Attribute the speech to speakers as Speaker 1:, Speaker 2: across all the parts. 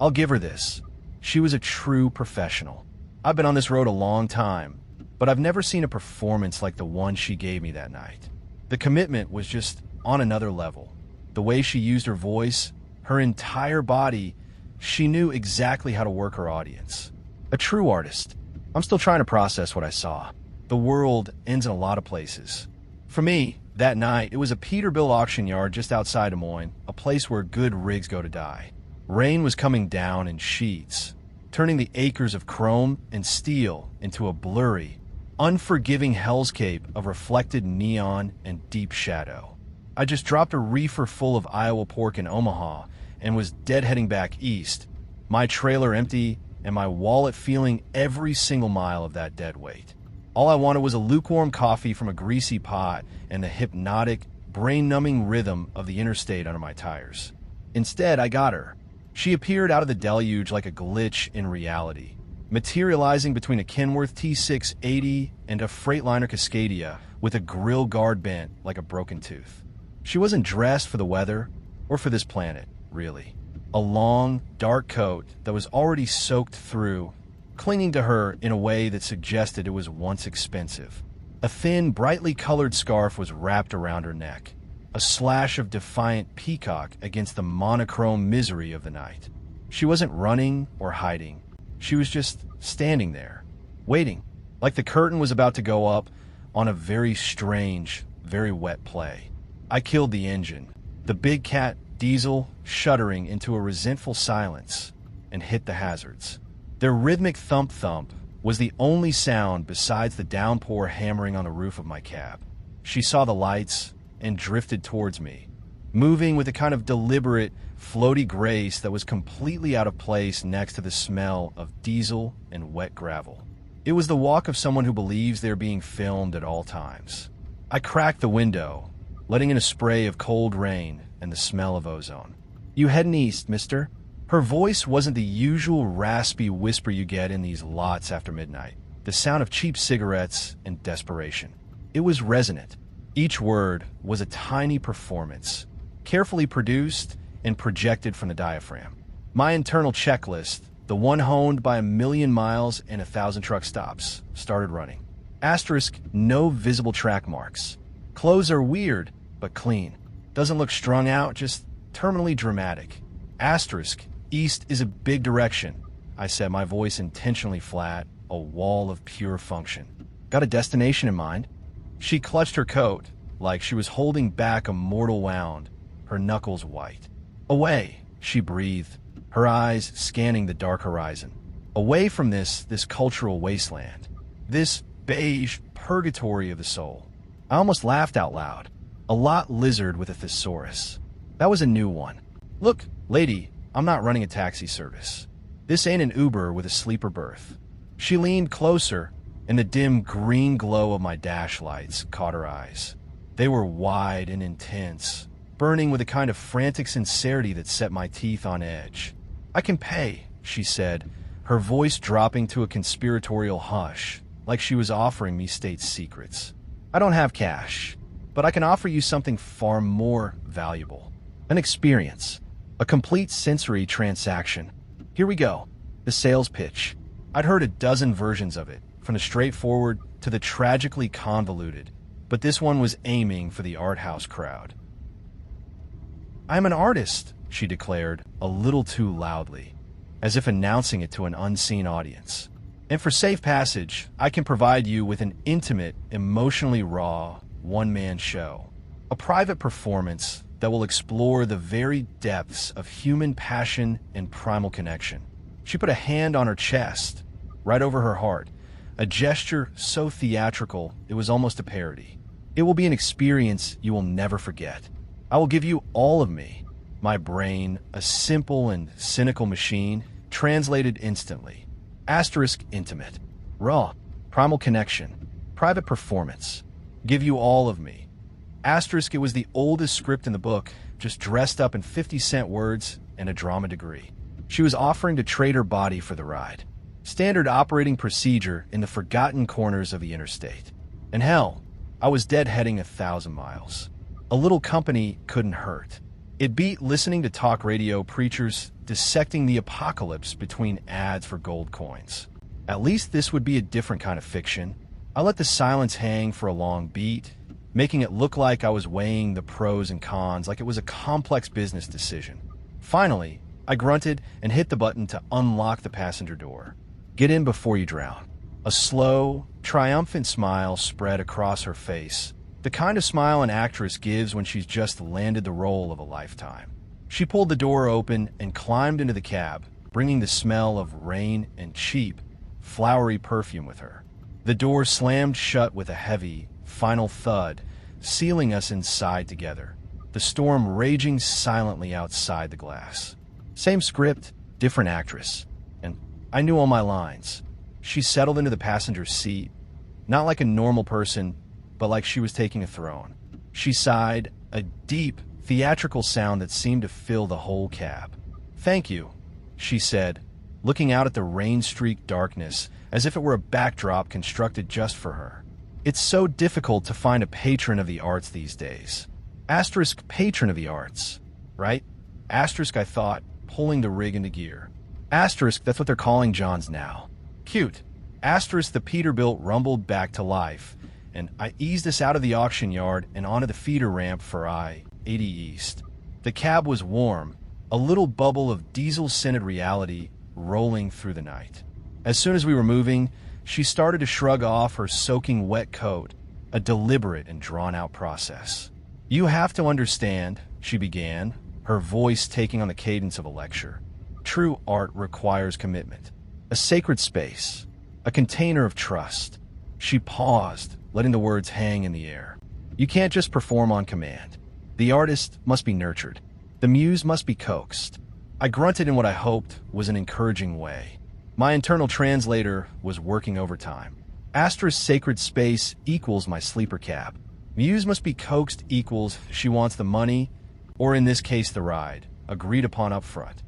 Speaker 1: I'll give her this. She was a true professional. I've been on this road a long time, but I've never seen a performance like the one she gave me that night. The commitment was just on another level. The way she used her voice, her entire body, she knew exactly how to work her audience. A true artist. I'm still trying to process what I saw. The world ends in a lot of places. For me, that night, it was a Peterbilt auction yard just outside Des Moines, a place where good rigs go to die. Rain was coming down in sheets, turning the acres of chrome and steel into a blurry, unforgiving hellscape of reflected neon and deep shadow. I just dropped a reefer full of Iowa pork in Omaha and was deadheading back east, my trailer empty and my wallet feeling every single mile of that dead weight. All I wanted was a lukewarm coffee from a greasy pot and the hypnotic, brain-numbing rhythm of the interstate under my tires. Instead, I got her. She appeared out of the deluge like a glitch in reality, materializing between a Kenworth T680 and a Freightliner Cascadia with a grill guard bent like a broken tooth. She wasn't dressed for the weather or for this planet, really. A long, dark coat that was already soaked through, clinging to her in a way that suggested it was once expensive. A thin, brightly colored scarf was wrapped around her neck, a slash of defiant peacock against the monochrome misery of the night. She wasn't running or hiding. She was just standing there, waiting, like the curtain was about to go up on a very strange, very wet play. I killed the engine, the big cat diesel shuddering into a resentful silence, and hit the hazards. Their rhythmic thump-thump was the only sound besides the downpour hammering on the roof of my cab. She saw the lights and drifted towards me, moving with a kind of deliberate, floaty grace that was completely out of place next to the smell of diesel and wet gravel. It was the walk of someone who believes they're being filmed at all times. I cracked the window, letting in a spray of cold rain and the smell of ozone. "You heading east, mister?" Her voice wasn't the usual raspy whisper you get in these lots after midnight, the sound of cheap cigarettes and desperation. It was resonant. Each word was a tiny performance, carefully produced and projected from the diaphragm. My internal checklist, the one honed by 1,000,000 miles and 1,000 truck stops, started running. Asterisk, no visible track marks. Clothes are weird, but clean. Doesn't look strung out, just terminally dramatic. Asterisk, east is a big direction, I said, my voice intentionally flat, a wall of pure function. Got a destination in mind? She clutched her coat, like she was holding back a mortal wound, her knuckles white. Away, she breathed, her eyes scanning the dark horizon. Away from this cultural wasteland. This beige purgatory of the soul. I almost laughed out loud. A lot lizard with a thesaurus. That was a new one. Look, lady, I'm not running a taxi service. This ain't an Uber with a sleeper berth. She leaned closer, and the dim green glow of my dash lights caught her eyes. They were wide and intense, burning with a kind of frantic sincerity that set my teeth on edge. I can pay, she said, her voice dropping to a conspiratorial hush, like she was offering me state secrets. I don't have cash, but I can offer you something far more valuable. An experience. A complete sensory transaction. Here we go. The sales pitch. I'd heard a dozen versions of it, from the straightforward to the tragically convoluted, but this one was aiming for the art house crowd. I'm an artist, she declared, a little too loudly, as if announcing it to an unseen audience. And for safe passage, I can provide you with an intimate, emotionally raw, one-man show. A private performance that will explore the very depths of human passion and primal connection. She put a hand on her chest, right over her heart, a gesture so theatrical it was almost a parody. It will be an experience you will never forget. I will give you all of me. My brain, a simple and cynical machine, translated instantly. Asterisk intimate. Raw. Primal connection. Private performance. Give you all of me. Asterisk, it was the oldest script in the book, just dressed up in 50-cent words and a drama degree. She was offering to trade her body for the ride. Standard operating procedure in the forgotten corners of the interstate. And hell, I was deadheading 1,000 miles. A little company couldn't hurt. It beat listening to talk radio preachers dissecting the apocalypse between ads for gold coins. At least this would be a different kind of fiction. I let the silence hang for a long beat, making it look like I was weighing the pros and cons like it was a complex business decision. Finally, I grunted and hit the button to unlock the passenger door. Get in before you drown. A slow, triumphant smile spread across her face, the kind of smile an actress gives when she's just landed the role of a lifetime. She pulled the door open and climbed into the cab, bringing the smell of rain and cheap, flowery perfume with her. The door slammed shut with a heavy, final thud, sealing us inside together, the storm raging silently outside the glass. Same script, different actress, and I knew all my lines. She settled into the passenger seat, not like a normal person, but like she was taking a throne. She sighed, a deep, theatrical sound that seemed to fill the whole cab. "Thank you," she said, looking out at the rain-streaked darkness as if it were a backdrop constructed just for her. It's so difficult to find a patron of the arts these days. Asterisk patron of the arts, right? Asterisk, I thought, pulling the rig into gear. Asterisk, that's what they're calling Johns now. Cute. Asterisk, the Peterbilt rumbled back to life, and I eased us out of the auction yard and onto the feeder ramp for I-80 East. The cab was warm, a little bubble of diesel-scented reality rolling through the night. As soon as we were moving, she started to shrug off her soaking wet coat, a deliberate and drawn-out process. "You have to understand," she began, her voice taking on the cadence of a lecture. "True art requires commitment. A sacred space. A container of trust." She paused, letting the words hang in the air. "You can't just perform on command. The artist must be nurtured. The muse must be coaxed." I grunted in what I hoped was an encouraging way. My internal translator was working overtime. Asterisk sacred space equals my sleeper cab. Muse must be coaxed equals she wants the money, or in this case the ride, agreed upon up front.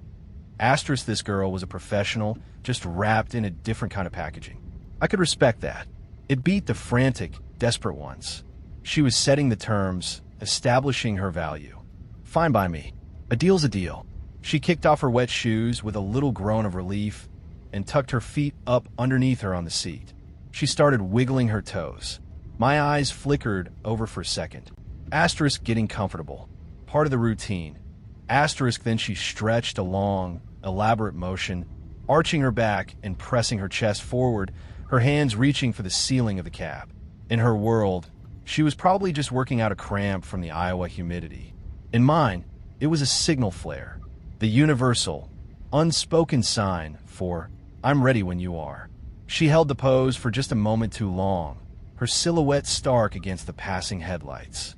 Speaker 1: Asterisk this girl was a professional, just wrapped in a different kind of packaging. I could respect that. It beat the frantic, desperate ones. She was setting the terms, establishing her value. Fine by me. A deal's a deal. She kicked off her wet shoes with a little groan of relief and tucked her feet up underneath her on the seat. She started wiggling her toes. My eyes flickered over for a second. Asterisk getting comfortable. Part of the routine. Asterisk then she stretched a long, elaborate motion, arching her back and pressing her chest forward, her hands reaching for the ceiling of the cab. In her world, she was probably just working out a cramp from the Iowa humidity. In mine, it was a signal flare. The universal, unspoken sign for, "I'm ready when you are." She held the pose for just a moment too long, her silhouette stark against the passing headlights.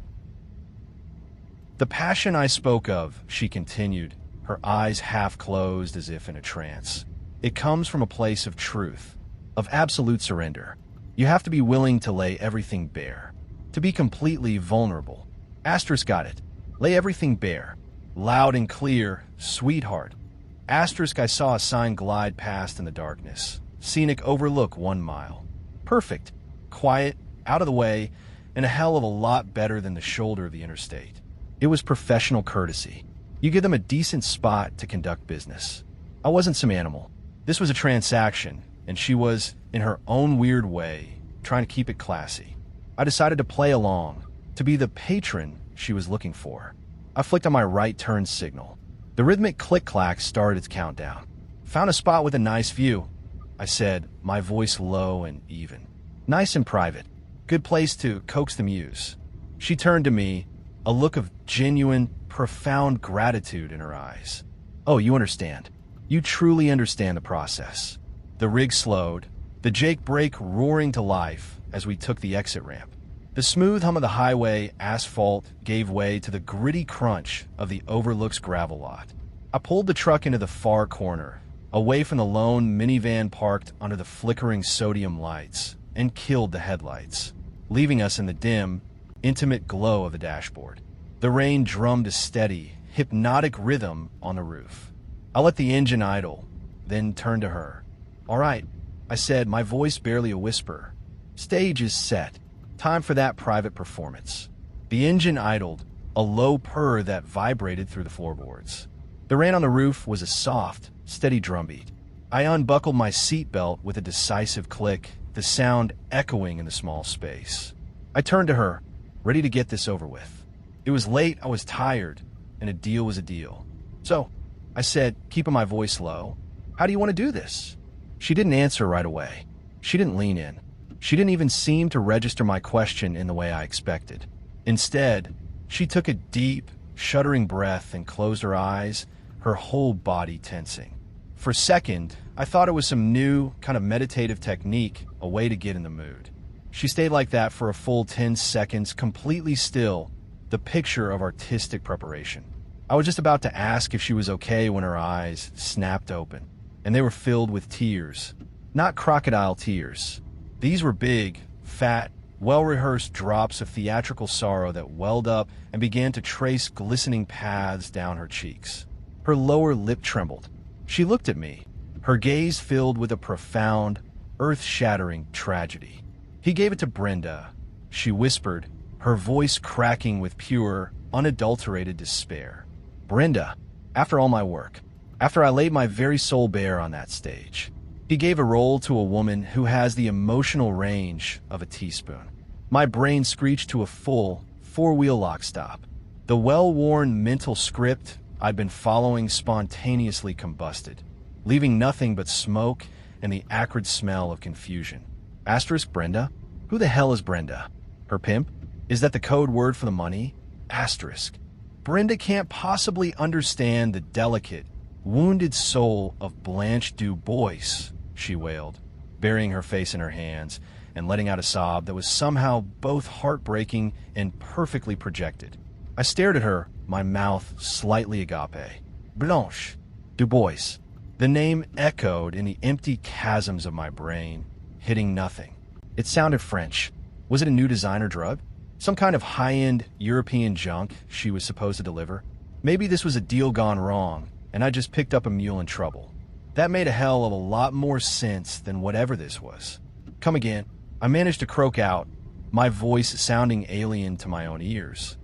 Speaker 1: "The passion I spoke of," she continued, her eyes half closed as if in a trance. "It comes from a place of truth, of absolute surrender. You have to be willing to lay everything bare, to be completely vulnerable." Asterisk got it. Lay everything bare. Loud and clear, sweetheart. Asterisk I saw a sign glide past in the darkness. Scenic overlook 1 mile. Perfect. Quiet, out of the way, and a hell of a lot better than the shoulder of the interstate. It was professional courtesy. You give them a decent spot to conduct business. I wasn't some animal. This was a transaction, and she was, in her own weird way, trying to keep it classy. I decided to play along, to be the patron she was looking for. I flicked on my right turn signal. The rhythmic click-clack started its countdown. "Found a spot with a nice view," I said, my voice low and even. "Nice and private. Good place to coax the muse." She turned to me, a look of genuine, profound gratitude in her eyes. "Oh, you understand. You truly understand the process." The rig slowed, the Jake brake roaring to life as we took the exit ramp. The smooth hum of the highway asphalt gave way to the gritty crunch of the overlook's gravel lot. I pulled the truck into the far corner, away from the lone minivan parked under the flickering sodium lights, and killed the headlights, leaving us in the dim, intimate glow of the dashboard. The rain drummed a steady, hypnotic rhythm on the roof. I let the engine idle, then turned to her. "All right," I said, my voice barely a whisper. "Stage is set. Time for that private performance." The engine idled, a low purr that vibrated through the floorboards. The rain on the roof was a soft, steady drumbeat. I unbuckled my seatbelt with a decisive click, the sound echoing in the small space. I turned to her, ready to get this over with. It was late, I was tired, and a deal was a deal. "So," I said, keeping my voice low, "how do you want to do this?" She didn't answer right away. She didn't lean in. She didn't even seem to register my question in the way I expected. Instead, she took a deep, shuddering breath and closed her eyes, her whole body tensing. For a second, I thought it was some new, kind of meditative technique, a way to get in the mood. She stayed like that for a full 10 seconds, completely still, the picture of artistic preparation. I was just about to ask if she was okay when her eyes snapped open, and they were filled with tears. Not crocodile tears. These were big, fat, well-rehearsed drops of theatrical sorrow that welled up and began to trace glistening paths down her cheeks. Her lower lip trembled. She looked at me, her gaze filled with a profound, earth-shattering tragedy. "He gave it to Brenda," she whispered, her voice cracking with pure, unadulterated despair. "Brenda, after all my work, after I laid my very soul bare on that stage. He gave a role to a woman who has the emotional range of a teaspoon." My brain screeched to a full, four-wheel lock stop. The well-worn mental script I'd been following spontaneously combusted, leaving nothing but smoke and the acrid smell of confusion. Asterisk Brenda? Who the hell is Brenda? Her pimp? Is that the code word for the money? Asterisk. Brenda can't possibly understand the delicate, wounded soul of Blanche Du Bois, she wailed, burying her face in her hands and letting out a sob that was somehow both heartbreaking and perfectly projected. I stared at her, my mouth slightly agape. Blanche Du Bois. The name echoed in the empty chasms of my brain, hitting nothing. It sounded French. Was it a new designer drug? Some kind of high-end European junk she was supposed to deliver? Maybe this was a deal gone wrong, and I just picked up a mule in trouble. That made a hell of a lot more sense than whatever this was. "Come again," I managed to croak out, my voice sounding alien to my own ears.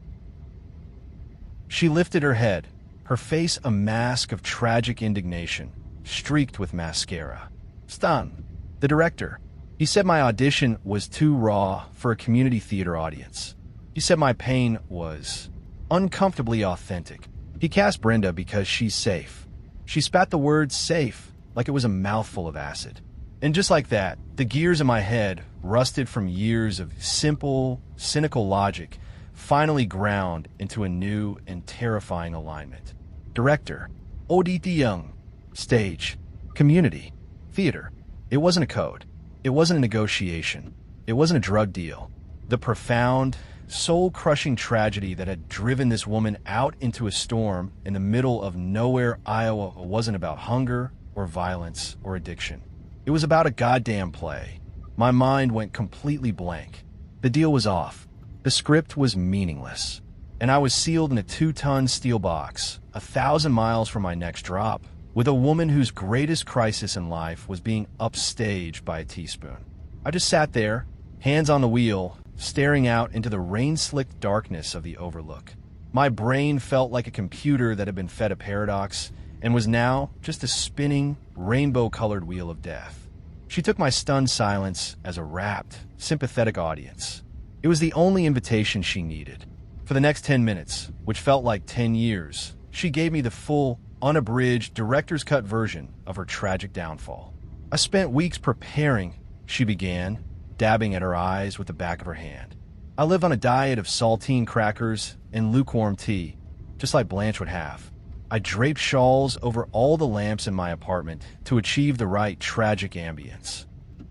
Speaker 1: She lifted her head, her face a mask of tragic indignation, streaked with mascara. "Stan, the director. He said my audition was too raw for a community theater audience. He said my pain was uncomfortably authentic. He cast Brenda because she's safe." She spat the word safe like it was a mouthful of acid. And just like that, the gears in my head, rusted from years of simple, cynical logic, finally ground into a new and terrifying alignment. Director, Oditi Young. Stage, community, theater. It wasn't a code. It wasn't a negotiation. It wasn't a drug deal. The profound, soul-crushing tragedy that had driven this woman out into a storm in the middle of nowhere, Iowa, wasn't about hunger or violence or addiction. It was about a goddamn play. My mind went completely blank. The deal was off. The script was meaningless. And I was sealed in a 2-ton steel box, 1,000 miles from my next drop, with a woman whose greatest crisis in life was being upstaged by a teaspoon. I just sat there, hands on the wheel, staring out into the rain-slicked darkness of the overlook. My brain felt like a computer that had been fed a paradox and was now just a spinning, rainbow-colored wheel of death. She took my stunned silence as a rapt, sympathetic audience. It was the only invitation she needed. For the next 10 minutes, which felt like 10 years, she gave me the full, unabridged, director's cut version of her tragic downfall. "I spent weeks preparing," she began, dabbing at her eyes with the back of her hand. "I live on a diet of saltine crackers and lukewarm tea, just like Blanche would have. I draped shawls over all the lamps in my apartment to achieve the right tragic ambience.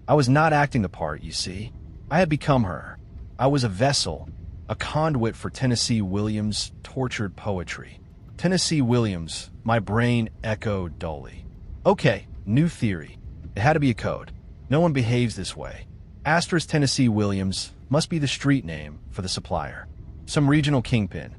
Speaker 1: I was not acting the part, you see. I had become her. I was a vessel, a conduit for Tennessee Williams' tortured poetry." Tennessee Williams, my brain echoed dully. Okay, new theory. It had to be a code. No one behaves this way. Asterisk Tennessee Williams must be the street name for the supplier. Some regional kingpin.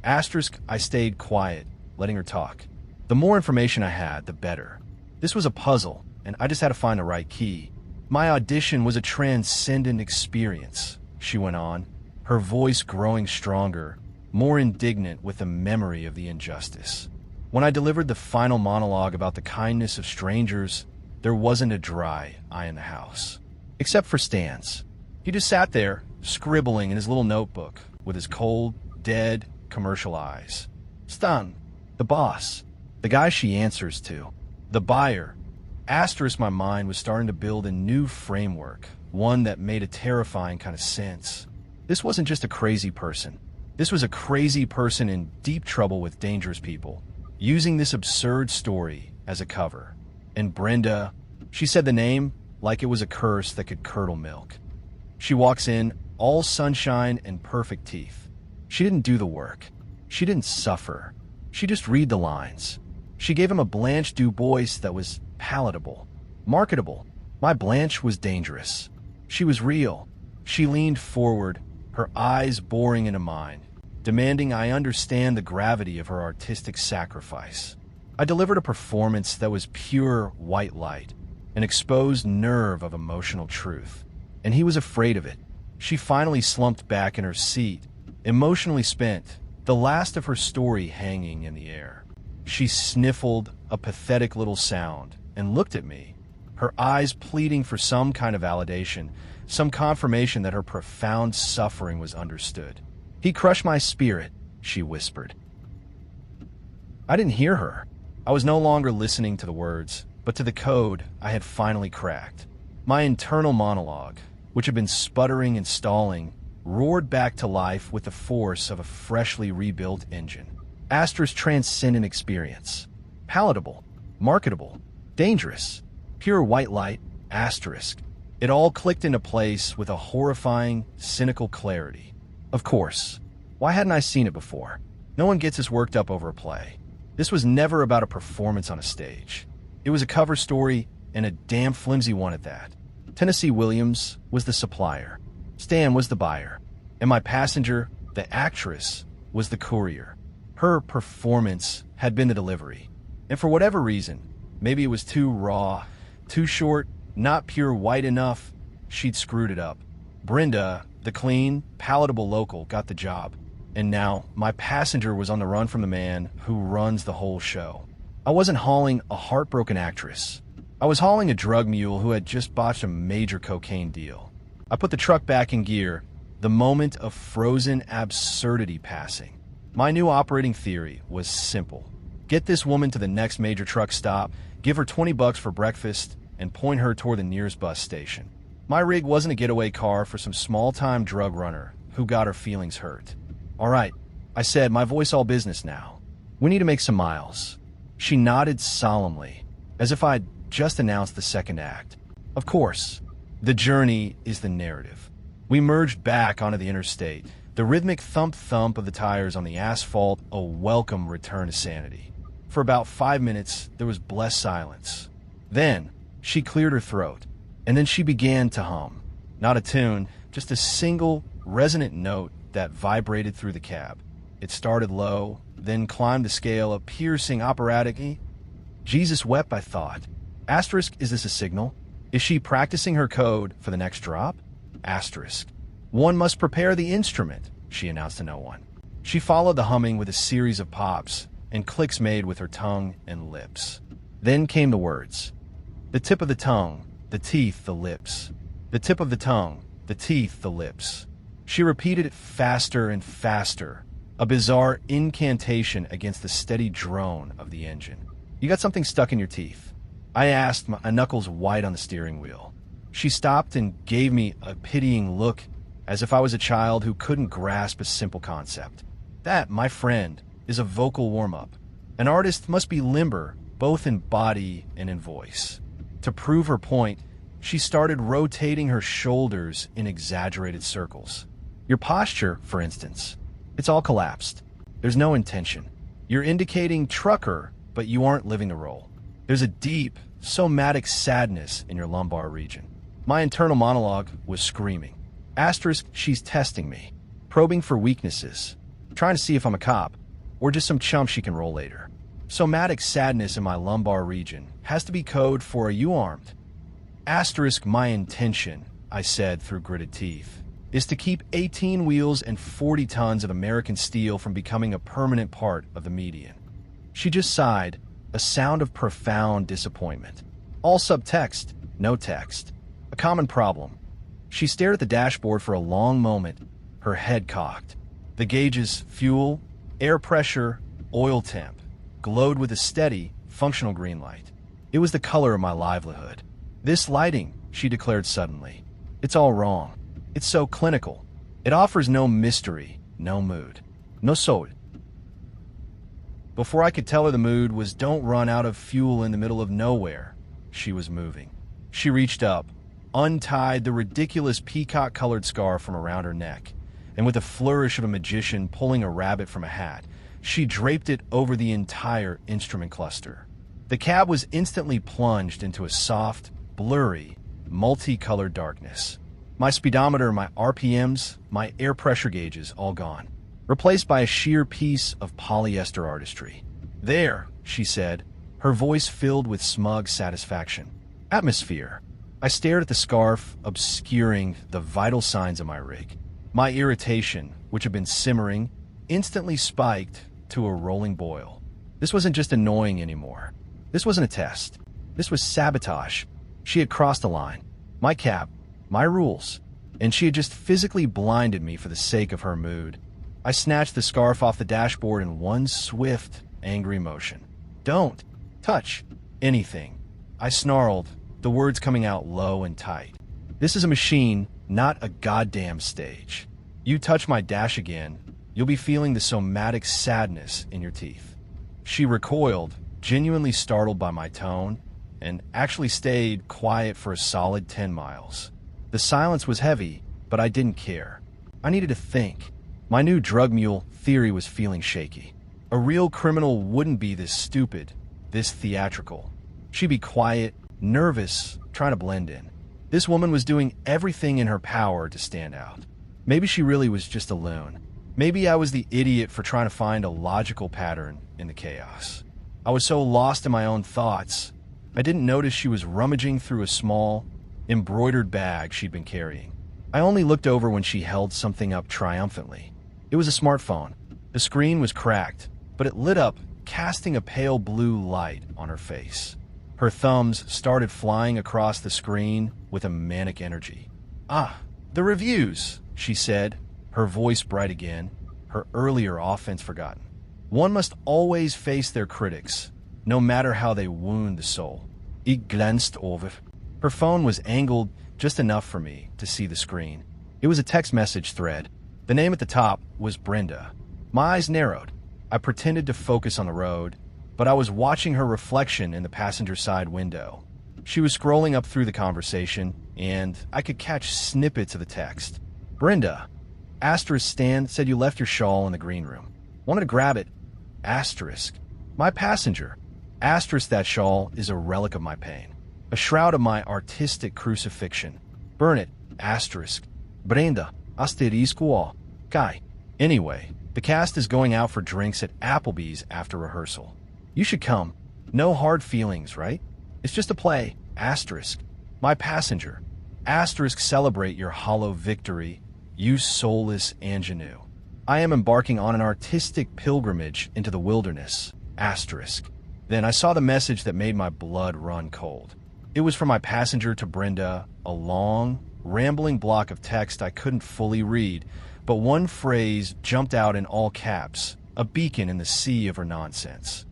Speaker 1: Asterisk I stayed quiet, letting her talk. The more information I had, the better. This was a puzzle, and I just had to find the right key. "My audition was a transcendent experience," she went on, her voice growing stronger, more indignant with the memory of the injustice. When I delivered the final monologue about the kindness of strangers, there wasn't a dry eye in the house. Except for Stan's. He just sat there, scribbling in his little notebook, with his cold, dead, commercial eyes. Stan, the boss, the guy she answers to, the buyer. Asterisk, my mind was starting to build a new framework, one that made a terrifying kind of sense. This wasn't just a crazy person. This was a crazy person in deep trouble with dangerous people, using this absurd story as a cover. And Brenda, she said the name like it was a curse that could curdle milk. She walks in, all sunshine and perfect teeth. She didn't do the work. She didn't suffer. She just read the lines. She gave him a Blanche Du Bois that was palatable, marketable. My Blanche was dangerous. She was real. She leaned forward, her eyes boring into mine, demanding I understand the gravity of her artistic sacrifice. I delivered a performance that was pure white light, an exposed nerve of emotional truth. And he was afraid of it. She finally slumped back in her seat, emotionally spent, the last of her story hanging in the air. She sniffled a pathetic little sound and looked at me, her eyes pleading for some kind of validation, some confirmation that her profound suffering was understood. He crushed my spirit, she whispered. I didn't hear her. I was no longer listening to the words, but to the code I had finally cracked. My internal monologue, which had been sputtering and stalling, roared back to life with the force of a freshly rebuilt engine. Astra's transcendent experience. Palatable, marketable, dangerous, pure white light, asterisk. It all clicked into place with a horrifying, cynical clarity. Of course. Why hadn't I seen it before? No one gets us worked up over a play. This was never about a performance on a stage. It was a cover story, and a damn flimsy one at that. Tennessee Williams was the supplier. Stan was the buyer. And my passenger, the actress, was the courier. Her performance had been the delivery. And for whatever reason, maybe it was too raw, too short, not pure white enough, she'd screwed it up. Brenda, the clean, palatable local, got the job. And now my passenger was on the run from the man who runs the whole show. I wasn't hauling a heartbroken actress. I was hauling a drug mule who had just botched a major cocaine deal. I put the truck back in gear, the moment of frozen absurdity passing. My new operating theory was simple. Get this woman to the next major truck stop, give her $20 for breakfast, and point her toward the nearest bus station. My rig wasn't a getaway car for some small-time drug runner who got her feelings hurt. All right, I said, my voice all business now. We need to make some miles. She nodded solemnly, as if I'd just announced the second act. Of course, the journey is the narrative. We merged back onto the interstate, the rhythmic thump-thump of the tires on the asphalt a welcome return to sanity. For about 5 minutes, there was blessed silence. Then, she cleared her throat, and then she began to hum. Not a tune, just a single, resonant note that vibrated through the cab. It started low, then climbed the scale, a piercing operatic. Jesus wept, I thought. Asterisk, is this a signal? Is she practicing her code for the next drop? Asterisk. One must prepare the instrument, she announced to no one. She followed the humming with a series of pops and clicks made with her tongue and lips. Then came the words. The tip of the tongue, the teeth, the lips. The tip of the tongue, the teeth, the lips. She repeated it faster and faster, a bizarre incantation against the steady drone of the engine. You got something stuck in your teeth? I asked, my knuckles white on the steering wheel. She stopped and gave me a pitying look, as if I was a child who couldn't grasp a simple concept. That, my friend, is a vocal warm-up. An artist must be limber, both in body and in voice. To prove her point, she started rotating her shoulders in exaggerated circles. Your posture, for instance, it's all collapsed. There's no intention. You're indicating trucker, but you aren't living the role. There's a deep, somatic sadness in your lumbar region. My internal monologue was screaming. Asterisk, she's testing me, probing for weaknesses, trying to see if I'm a cop, or just some chump she can roll later. Somatic sadness in my lumbar region has to be code for "are you armed?" Asterisk, my intention, I said through gritted teeth, is to keep 18 wheels and 40 tons of American steel from becoming a permanent part of the median. She just sighed, a sound of profound disappointment. All subtext, no text. A common problem. She stared at the dashboard for a long moment, her head cocked. The gauges, fuel, air pressure, oil temp, glowed with a steady, functional green light. It was the color of my livelihood. This lighting, she declared suddenly. It's all wrong. It's so clinical. It offers no mystery, no mood. No soul. Before I could tell her the mood was don't run out of fuel in the middle of nowhere, she was moving. She reached up, untied the ridiculous peacock-colored scarf from around her neck, and with a flourish of a magician pulling a rabbit from a hat, she draped it over the entire instrument cluster. The cab was instantly plunged into a soft, blurry, multicolored darkness. My speedometer, my RPMs, my air pressure gauges, all gone. Replaced by a sheer piece of polyester artistry. There, she said, her voice filled with smug satisfaction. Atmosphere. I stared at the scarf, obscuring the vital signs of my rig. My irritation, which had been simmering, instantly spiked to a rolling boil. This wasn't just annoying anymore. This wasn't a test. This was sabotage. She had crossed the line. My cap, my rules, and she had just physically blinded me for the sake of her mood. I snatched the scarf off the dashboard in one swift, angry motion. Don't touch anything. I snarled, the words coming out low and tight. This is a machine, not a goddamn stage. You touch my dash again, you'll be feeling the somatic sadness in your teeth. She recoiled, genuinely startled by my tone, and actually stayed quiet for a solid 10 miles. The silence was heavy, but I didn't care. I needed to think. My new drug mule theory was feeling shaky. A real criminal wouldn't be this stupid, this theatrical. She'd be quiet, nervous, trying to blend in. This woman was doing everything in her power to stand out. Maybe she really was just a loon. Maybe I was the idiot for trying to find a logical pattern in the chaos. I was so lost in my own thoughts, I didn't notice she was rummaging through a small, embroidered bag she'd been carrying. I only looked over when she held something up triumphantly. It was a smartphone. The screen was cracked, but it lit up, casting a pale blue light on her face. Her thumbs started flying across the screen with a manic energy. Ah, the reviews, she said, her voice bright again, her earlier offense forgotten. One must always face their critics, no matter how they wound the soul. Ich glänzt over. Her phone was angled just enough for me to see the screen. It was a text message thread. The name at the top was Brenda. My eyes narrowed. I pretended to focus on the road, but I was watching her reflection in the passenger side window. She was scrolling up through the conversation, and I could catch snippets of the text. Brenda, asterisk Stan said you left your shawl in the green room. Wanted to grab it. Asterisk. My passenger. Asterisk that shawl is a relic of my pain. A shroud of my artistic crucifixion. Burn it. Asterisk. Brenda. Asterisco. Guy. Anyway, the cast is going out for drinks at Applebee's after rehearsal. You should come. No hard feelings, right? It's just a play. Asterisk. My passenger. Asterisk celebrate your hollow victory, you soulless ingenue. I am embarking on an artistic pilgrimage into the wilderness. Asterisk. Then I saw the message that made my blood run cold. It was from my passenger to Brenda, a long, rambling block of text I couldn't fully read, but one phrase jumped out in all caps, a beacon in the sea of her nonsense.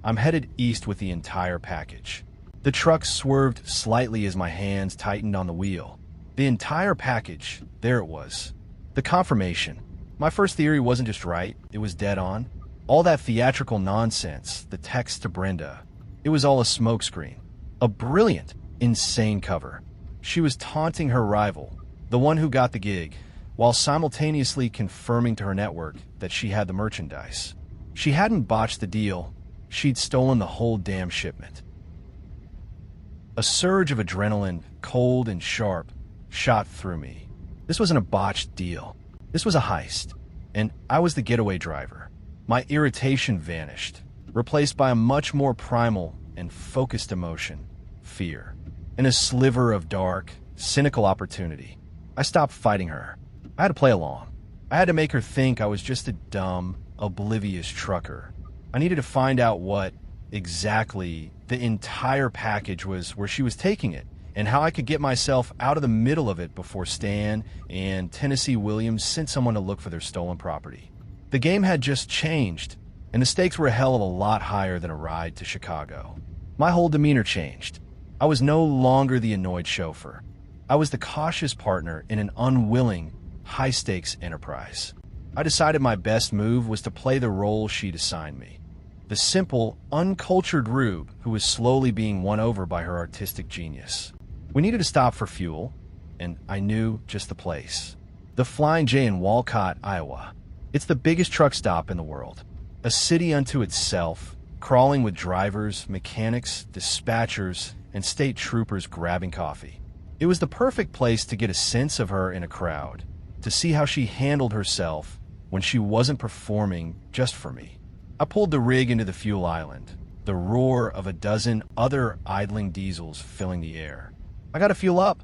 Speaker 1: I'm headed east with the entire package. The truck swerved slightly as my hands tightened on the wheel. The entire package, there it was. The confirmation. My first theory wasn't just right, it was dead on. All that theatrical nonsense, the text to Brenda, it was all a smokescreen. A brilliant, insane cover. She was taunting her rival, the one who got the gig, while simultaneously confirming to her network that she had the merchandise. She hadn't botched the deal, she'd stolen the whole damn shipment. A surge of adrenaline, cold and sharp, shot through me. This wasn't a botched deal. This was a heist, and I was the getaway driver. My irritation vanished, replaced by a much more primal and focused emotion, fear. In a sliver of dark, cynical opportunity, I stopped fighting her. I had to play along. I had to make her think I was just a dumb, oblivious trucker. I needed to find out what, exactly, the entire package was, where she was taking it, and how I could get myself out of the middle of it before Stan and Tennessee Williams sent someone to look for their stolen property. The game had just changed, and the stakes were a hell of a lot higher than a ride to Chicago. My whole demeanor changed. I was no longer the annoyed chauffeur. I was the cautious partner in an unwilling, high-stakes enterprise. I decided my best move was to play the role she'd assigned me. The simple, uncultured rube who was slowly being won over by her artistic genius. We needed to stop for fuel, and I knew just the place. The Flying J in Walcott, Iowa. It's the biggest truck stop in the world. A city unto itself, crawling with drivers, mechanics, dispatchers, and state troopers grabbing coffee. It was the perfect place to get a sense of her in a crowd, to see how she handled herself when she wasn't performing just for me. I pulled the rig into the fuel island, the roar of a dozen other idling diesels filling the air. "I gotta fuel up,"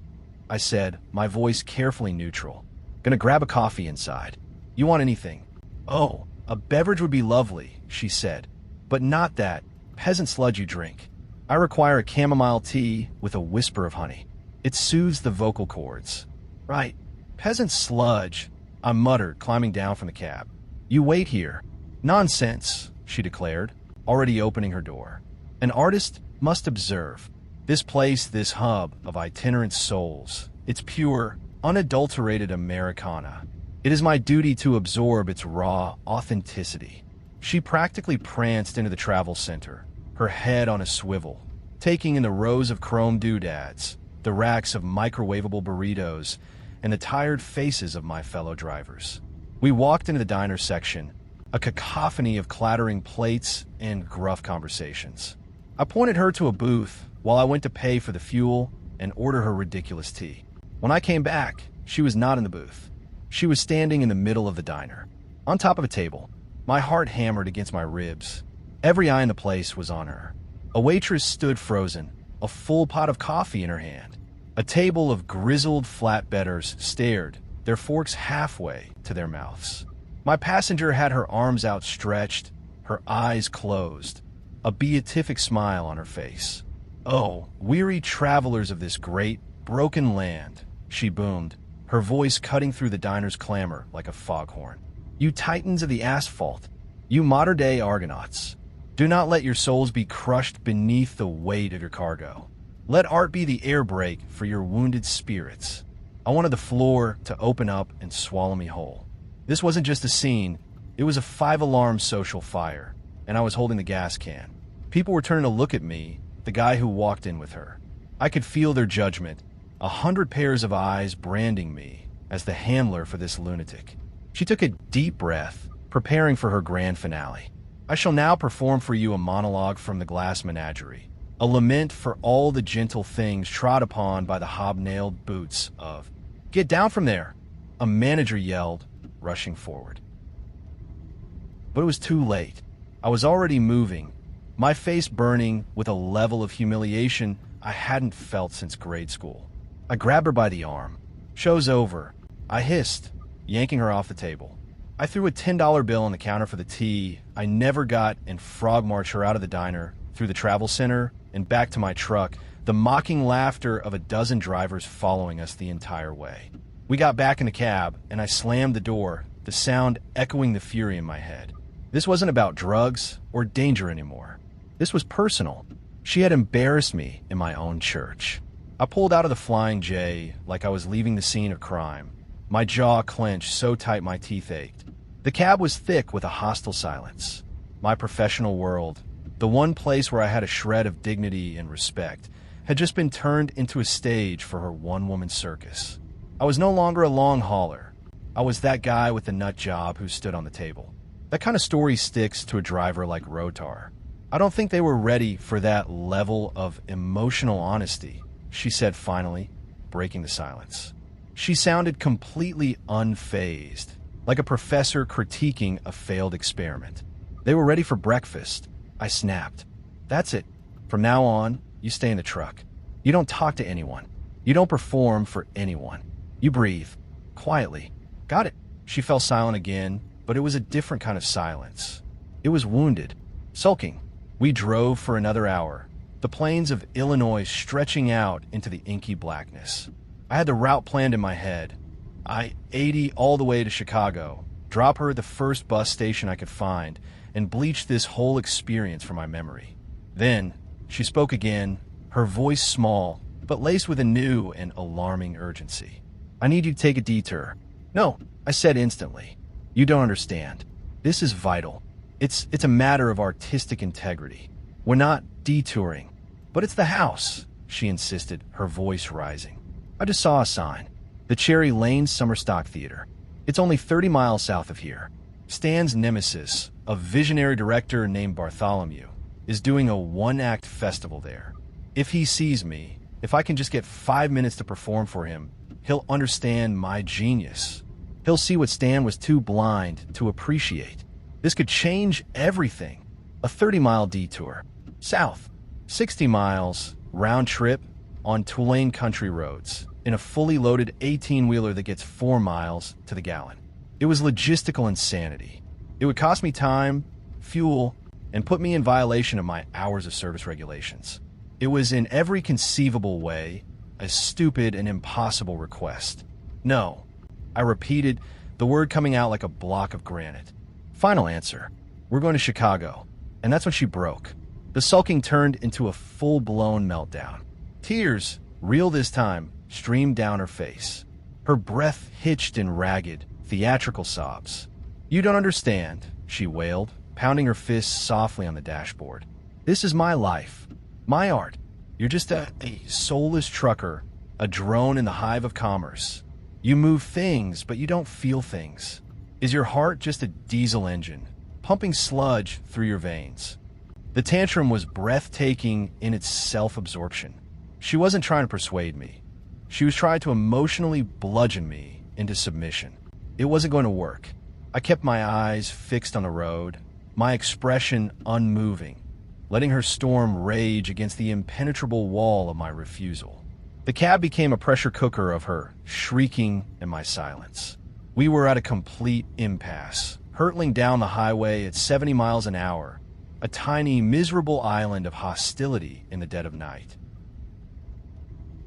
Speaker 1: I said, my voice carefully neutral. "Gonna grab a coffee inside. You want anything?" "Oh, a beverage would be lovely," she said, "but not that peasant sludge you drink. I require a chamomile tea with a whisper of honey. It soothes the vocal cords." "Right, peasant sludge," I muttered, climbing down from the cab. "You wait here." "Nonsense," she declared, already opening her door. "An artist must observe. This place, this hub of itinerant souls, it's pure, unadulterated Americana. It is my duty to absorb its raw authenticity." She practically pranced into the travel center, her head on a swivel, taking in the rows of chrome doodads, the racks of microwavable burritos, and the tired faces of my fellow drivers. We walked into the diner section, a cacophony of clattering plates and gruff conversations. I pointed her to a booth while I went to pay for the fuel and order her ridiculous tea. When I came back, she was not in the booth. She was standing in the middle of the diner, on top of a table. My heart hammered against my ribs. Every eye in the place was on her. A waitress stood frozen, a full pot of coffee in her hand. A table of grizzled flatbedders stared, their forks halfway to their mouths. My passenger had her arms outstretched, her eyes closed, a beatific smile on her face. "Oh, weary travelers of this great, broken land," she boomed, her voice cutting through the diner's clamor like a foghorn. "You titans of the asphalt, you modern-day Argonauts, do not let your souls be crushed beneath the weight of your cargo. Let art be the air brake for your wounded spirits." I wanted the floor to open up and swallow me whole. This wasn't just a scene, it was a 5-alarm social fire, and I was holding the gas can. People were turning to look at me, the guy who walked in with her. I could feel their judgment, 100 pairs of eyes branding me as the handler for this lunatic. She took a deep breath, preparing for her grand finale. "I shall now perform for you a monologue from the Glass Menagerie, a lament for all the gentle things trod upon by the hobnailed boots of—" "Get down from there!" a manager yelled, rushing forward. But it was too late. I was already moving, my face burning with a level of humiliation I hadn't felt since grade school. I grabbed her by the arm. "Show's over," I hissed, yanking her off the table. I threw a $10 bill on the counter for the tea I never got and frog-marched her out of the diner, through the travel center, and back to my truck, the mocking laughter of a dozen drivers following us the entire way. We got back in the cab, and I slammed the door, the sound echoing the fury in my head. This wasn't about drugs or danger anymore. This was personal. She had embarrassed me in my own church. I pulled out of the Flying J like I was leaving the scene of crime, my jaw clenched so tight my teeth ached. The cab was thick with a hostile silence. My professional world, the one place where I had a shred of dignity and respect, had just been turned into a stage for her one-woman circus. I was no longer a long hauler. I was that guy with the nut job who stood on the table. That kind of story sticks to a driver like Rotar. I don't think they were ready for that level of emotional honesty, she said finally, breaking the silence. She sounded completely unfazed, like a professor critiquing a failed experiment. "They were ready for breakfast," I snapped. "That's it. From now on, you stay in the truck. You don't talk to anyone. You don't perform for anyone. You breathe, quietly, Got it. She fell silent again, but it was a different kind of silence. It was wounded, sulking. We drove for another hour, the plains of Illinois stretching out into the inky blackness. I had the route planned in my head. I-80 all the way to Chicago, drop her at the first bus station I could find, and bleach this whole experience from my memory. Then, she spoke again, her voice small, but laced with a new and alarming urgency. I need you to take a detour. No, I said instantly. You don't understand. This is vital. It's a matter of artistic integrity. We're not detouring. But it's the house, she insisted, her voice rising. I just saw a sign. The Cherry Lane Summer Stock Theater. It's only 30 miles south of here. Stan's nemesis, a visionary director named Bartholomew, is doing a one-act festival there. If he sees me, if I can just get 5 minutes to perform for him, he'll understand my genius. He'll see what Stan was too blind to appreciate. This could change everything. A 30-mile detour. South. 60 miles, round trip, on Tulane country roads, in a fully loaded 18-wheeler that gets 4 miles to the gallon. It was logistical insanity. It would cost me time, fuel, and put me in violation of my hours of service regulations. It was in every conceivable way a stupid and impossible request. No, I repeated, the word coming out like a block of granite. Final answer. We're going to Chicago. And that's when she broke. The sulking turned into a full-blown meltdown. Tears, real this time, streamed down her face. Her breath hitched in ragged, theatrical sobs. You don't understand, she wailed, pounding her fists softly on the dashboard. This is my life, my art. You're just a soulless trucker, a drone in the hive of commerce. You move things, but you don't feel things. Is your heart just a diesel engine, pumping sludge through your veins? The tantrum was breathtaking in its self-absorption. She wasn't trying to persuade me. She was trying to emotionally bludgeon me into submission. It wasn't going to work. I kept my eyes fixed on the road, my expression unmoving, letting her storm rage against the impenetrable wall of my refusal. The cab became a pressure cooker of her shrieking and my silence. We were at a complete impasse, hurtling down the highway at 70 miles an hour, a tiny, miserable island of hostility in the dead of night.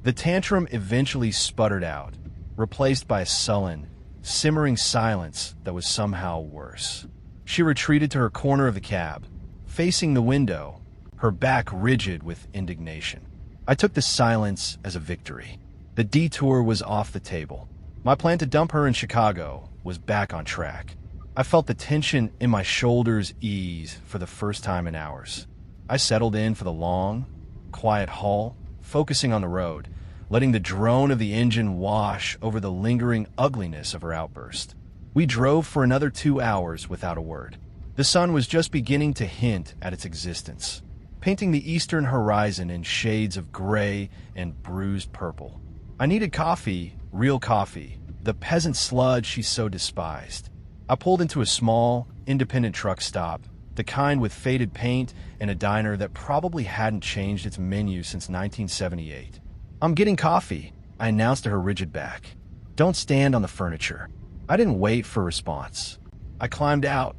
Speaker 1: The tantrum eventually sputtered out, replaced by a sullen, simmering silence that was somehow worse. She retreated to her corner of the cab, facing the window, her back rigid with indignation. I took the silence as a victory. The detour was off the table. My plan to dump her in Chicago was back on track. I felt the tension in my shoulders ease for the first time in hours. I settled in for the long, quiet haul, focusing on the road, letting the drone of the engine wash over the lingering ugliness of her outburst. We drove for another 2 hours without a word. The sun was just beginning to hint at its existence, painting the eastern horizon in shades of gray and bruised purple. I needed coffee, real coffee, the peasant sludge she so despised. I pulled into a small, independent truck stop, the kind with faded paint and a diner that probably hadn't changed its menu since 1978. I'm getting coffee, I announced to her rigid back. Don't stand on the furniture. I didn't wait for a response. I climbed out,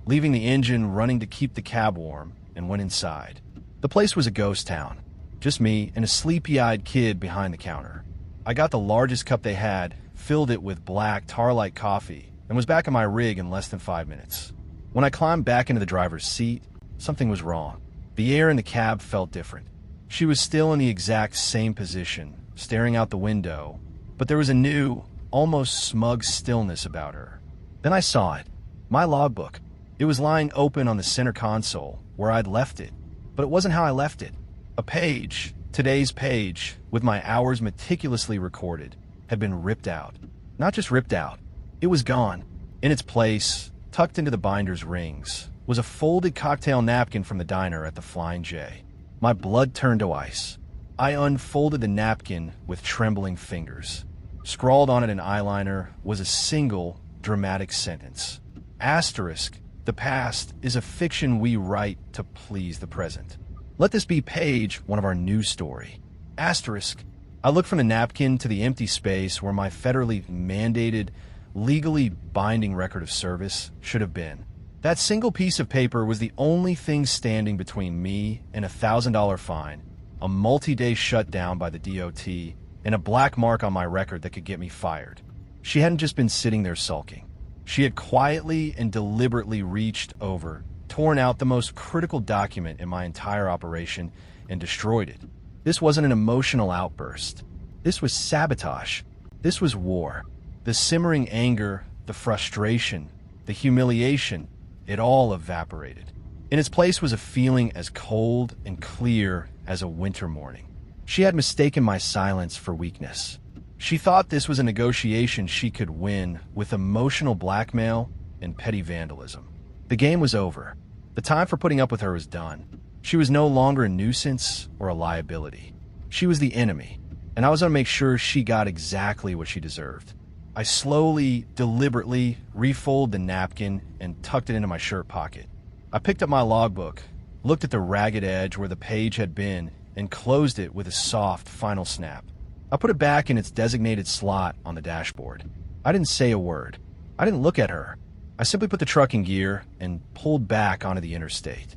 Speaker 1: leaving the engine running to keep the cab warm, and went inside. The place was a ghost town. Just me and a sleepy-eyed kid behind the counter. I got the largest cup they had, filled it with black, tar-like coffee, and was back in my rig in less than 5 minutes. When I climbed back into the driver's seat, something was wrong. The air in the cab felt different. She was still in the exact same position, staring out the window, but there was a new, almost smug stillness about her. Then I saw it. My logbook. It was lying open on the center console, where I'd left it. But it wasn't how I left it. A page, today's page, with my hours meticulously recorded, had been ripped out. Not just ripped out. It was gone. In its place, tucked into the binder's rings, was a folded cocktail napkin from the diner at the Flying J. My blood turned to ice. I unfolded the napkin with trembling fingers. Scrawled on it in eyeliner was a single, dramatic sentence. Asterisk, the past is a fiction we write to please the present. Let this be page 1 of our new story. Asterisk, I looked from the napkin to the empty space where my federally mandated legally binding record of service should have been. That single piece of paper was the only thing standing between me and a $1,000 fine, a multi-day shutdown by the DOT, and a black mark on my record that could get me fired. She hadn't just been sitting there sulking. She had quietly and deliberately reached over, torn out the most critical document in my entire operation, and destroyed it. This wasn't an emotional outburst. This was sabotage. This was war. The simmering anger, the frustration, the humiliation, it all evaporated. In its place was a feeling as cold and clear as a winter morning. She had mistaken my silence for weakness. She thought this was a negotiation she could win with emotional blackmail and petty vandalism. The game was over. The time for putting up with her was done. She was no longer a nuisance or a liability. She was the enemy, and I was going to make sure she got exactly what she deserved. I slowly, deliberately refolded the napkin and tucked it into my shirt pocket. I picked up my logbook, looked at the ragged edge where the page had been, and closed it with a soft, final snap. I put it back in its designated slot on the dashboard. I didn't say a word. I didn't look at her. I simply put the truck in gear and pulled back onto the interstate.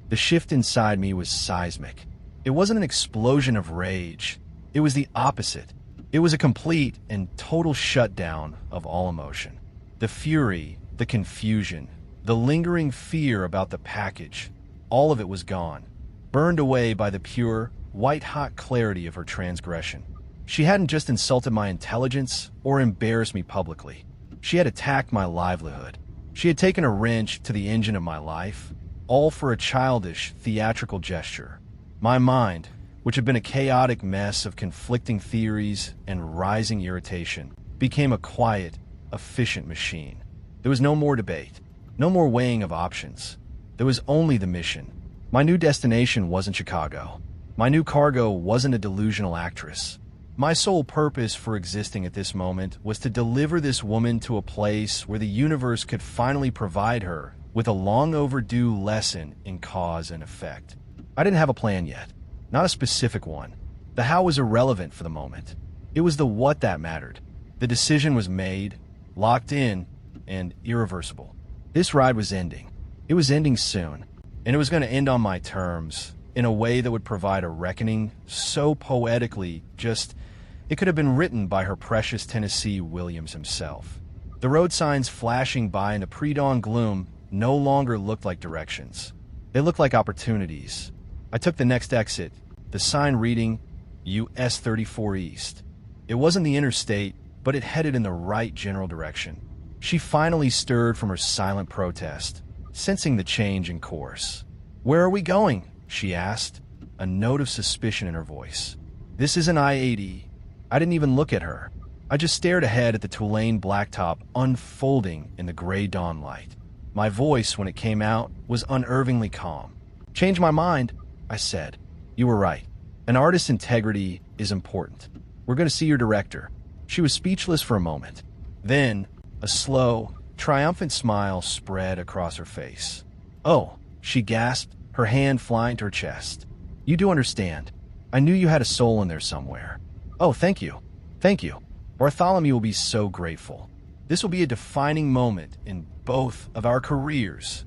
Speaker 1: The shift inside me was seismic. It wasn't an explosion of rage. It was the opposite. It was a complete and total shutdown of all emotion. The fury, the confusion, the lingering fear about the package, all of it was gone, burned away by the pure, white-hot clarity of her transgression. She hadn't just insulted my intelligence or embarrassed me publicly. She had attacked my livelihood. She had taken a wrench to the engine of my life, all for a childish, theatrical gesture. My mind, which had been a chaotic mess of conflicting theories and rising irritation, became a quiet, efficient machine. There was no more debate, no more weighing of options. There was only the mission. My new destination wasn't Chicago. My new cargo wasn't a delusional actress. My sole purpose for existing at this moment was to deliver this woman to a place where the universe could finally provide her with a long overdue lesson in cause and effect. I didn't have a plan yet. Not a specific one. The how was irrelevant for the moment. It was the what that mattered. The decision was made, locked in, and irreversible. This ride was ending. It was ending soon, and it was going to end on my terms, in a way that would provide a reckoning so poetically it could have been written by her precious Tennessee Williams himself. The road signs flashing by in the pre-dawn gloom no longer looked like directions. They looked like opportunities. I took the next exit, the sign reading US 34 East. It wasn't the interstate, but it headed in the right general direction. She finally stirred from her silent protest, sensing the change in course. "Where are we going?" she asked, a note of suspicion in her voice. "This isn't I-80. I didn't even look at her. I just stared ahead at the Tulane blacktop unfolding in the gray dawn light. My voice, when it came out, was unervingly calm. "Changed my mind," I said. "You were right. An artist's integrity is important. We're going to see your director." She was speechless for a moment. Then, a slow, triumphant smile spread across her face. "Oh," she gasped, her hand flying to her chest. "You do understand. I knew you had a soul in there somewhere. Oh, thank you. Thank you. Bartholomew will be so grateful. This will be a defining moment in both of our careers."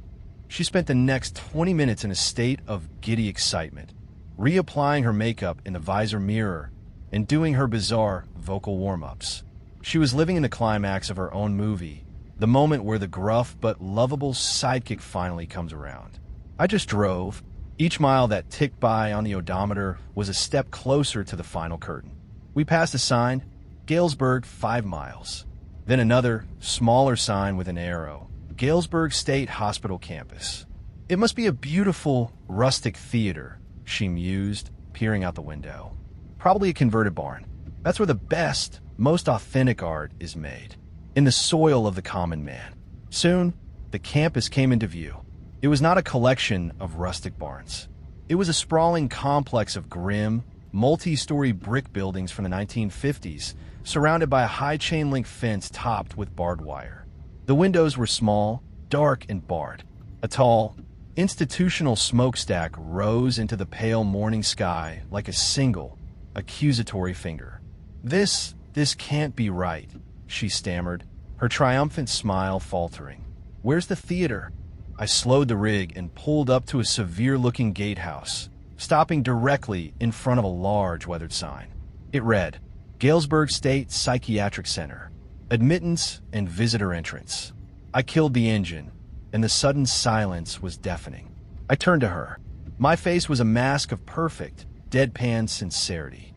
Speaker 1: She spent the next 20 minutes in a state of giddy excitement, reapplying her makeup in the visor mirror and doing her bizarre vocal warm-ups. She was living in the climax of her own movie, the moment where the gruff but lovable sidekick finally comes around. I just drove. Each mile that ticked by on the odometer was a step closer to the final curtain. We passed a sign, Galesburg 5 miles. Then another, smaller sign with an arrow, Galesburg State Hospital campus. "It must be a beautiful, rustic theater," she mused, peering out the window. "Probably a converted barn. That's where the best, most authentic art is made, in the soil of the common man." Soon, the campus came into view. It was not a collection of rustic barns. It was a sprawling complex of grim, multi-story brick buildings from the 1950s, surrounded by a high chain-link fence topped with barbed wire. The windows were small, dark, and barred. A tall, institutional smokestack rose into the pale morning sky like a single, accusatory finger. This can't be right," she stammered, her triumphant smile faltering. "Where's the theater?" I slowed the rig and pulled up to a severe-looking gatehouse, stopping directly in front of a large weathered sign. It read, Galesburg State Psychiatric Center, admittance and visitor entrance. I killed the engine, and the sudden silence was deafening. I turned to her. My face was a mask of perfect, deadpan sincerity.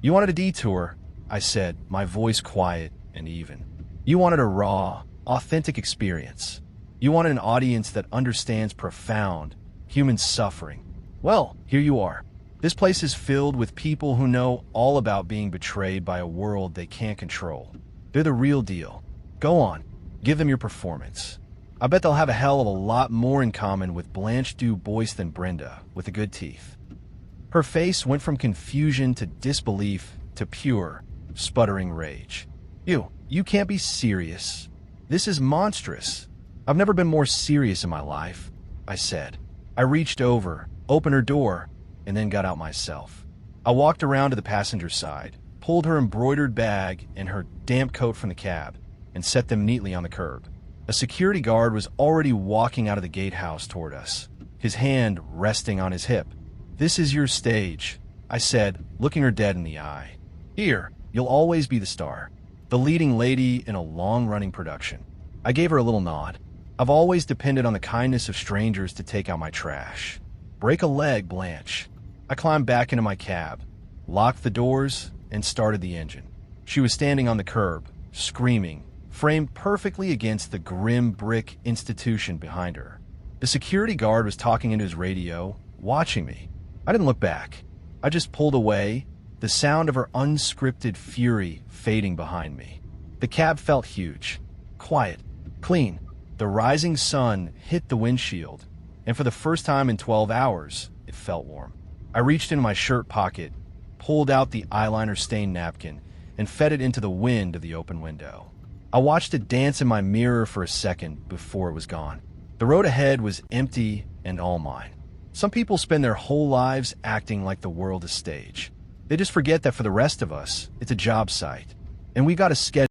Speaker 1: "You wanted a detour," I said, my voice quiet and even. "You wanted a raw, authentic experience. You wanted an audience that understands profound, human suffering. Well, here you are. This place is filled with people who know all about being betrayed by a world they can't control. They're the real deal. Go on, give them your performance. I bet they'll have a hell of a lot more in common with Blanche Du Bois than Brenda, with the good teeth." Her face went from confusion to disbelief to pure, sputtering rage. You can't be serious. This is monstrous. I've never been more serious in my life," I said. I reached over, opened her door, and then got out myself. I walked around to the passenger side, pulled her embroidered bag and her damp coat from the cab, and set them neatly on the curb. A security guard was already walking out of the gatehouse toward us, his hand resting on his hip. "This is your stage," I said, looking her dead in the eye. "Here, you'll always be the star, the leading lady in a long-running production." I gave her a little nod. I've always depended on the kindness of strangers to take out my trash. Break a leg, Blanche. I climbed back into my cab, locked the doors, and started the engine. She was standing on the curb, screaming, framed perfectly against the grim brick institution behind her. The security guard was talking into his radio, watching me. I didn't look back. I just pulled away, the sound of her unscripted fury fading behind me. The cab felt huge, quiet, clean. The rising sun hit the windshield, and for the first time in 12 hours, it felt warm. I reached into my shirt pocket, pulled out the eyeliner-stained napkin, and fed it into the wind of the open window. I watched it dance in my mirror for a second before it was gone. The road ahead was empty and all mine. Some people spend their whole lives acting like the world is stage. They just forget that for the rest of us, it's a job site, and we got a schedule